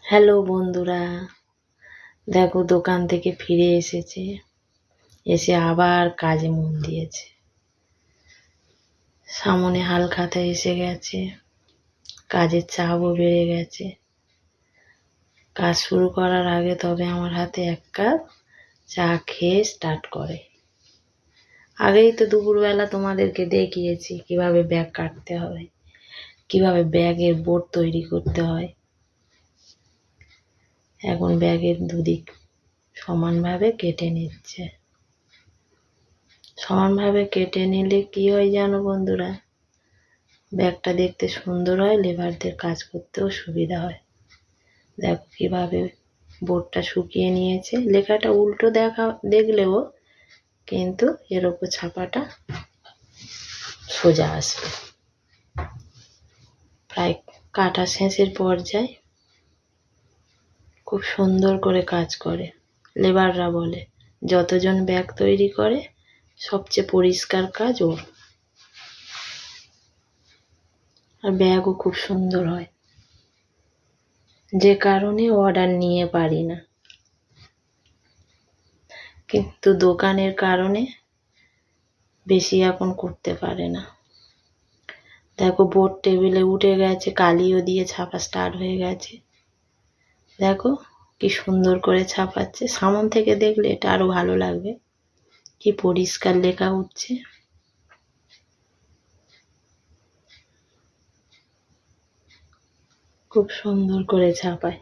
Hello বন্ধুরা, দেখো দোকান থেকে ফিরে এসেছে, এসে আবার কাজে মন দিয়েছে। সামনে হালখাতা এসে গেছে, কাজের চাপও বেড়ে গেছে। কাজ শুরু করার আগে তবে আমার হাতে এক কাপ চা খেয়ে স্টার্ট করে। আগেই তো দুপুরবেলা তোমাদেরকে দেখিয়েছি কিভাবে ব্যাগ কাটতে হয়, কিভাবে ব্যাগের বোর্ড তৈরি করতে হয়। এখন ব্যাগের দুদিক সমানভাবে কেটে নিচ্ছে। সমানভাবে কেটে নিলে কি হয় জানো বন্ধুরা, ব্যাগটা দেখতে সুন্দর হয়, লেবারদের কাজ করতেও সুবিধা হয়। দেখো কিভাবে বোর্ডটা শুকিয়ে নিয়েছে। লেখাটা উল্টো দেখলেও কিন্তু এর ওপর ছাপাটা সোজা আসবে। প্রায় কাটা শেষের পর্যায়ে খুব সুন্দর করে কাজ করে। লেবাররা বলে যতজন ব্যাগ তৈরি করে সবচেয়ে পরিষ্কার কাজ ওর। আর ব্যাগও খুব সুন্দর হয়, যে কারণে অর্ডার নিয়ে পারি না, কিন্তু দোকানের কারণে বেশি এখন করতে পারে না। দেখো বোর্ড টেবিলে উঠে গেছে, কালিও দিয়ে ছাপা স্টার্ট হয়ে গেছে। দেখো কি সুন্দর করে ছাপাচ্ছে। সামনে থেকে দেখলে এটা আরো ভালো লাগবে, কি পরিষ্কার লেখা উঠছে। খুব সুন্দর করে ছাপায়।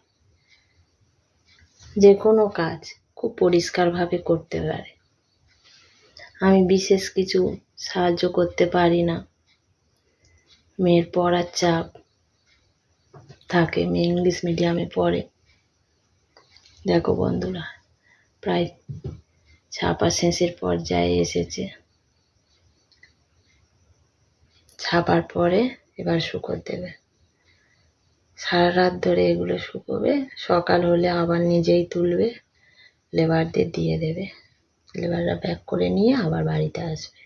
যে কোনো কাজ খুব পরিষ্কারভাবে করতে পারে। আমি বিশেষ কিছু সাহায্য করতে পারি না, মেয়ের পড়ার চাপ থাকে, মেয়ে ইংলিশ মিডিয়ামে পড়ে। দেখো বন্ধুরা, প্রায় ছাপা শেষের পর্যায়ে এসেছে। ছাপার পরে এবার শুকোতে দেবে। সারা রাত ধরে এগুলো শুকোবে, সকাল হলে আবার নিজেই তুলবে, লেবারদের দিয়ে দেবে। লেবাররা প্যাক করে নিয়ে আবার বাড়িতে আসবে।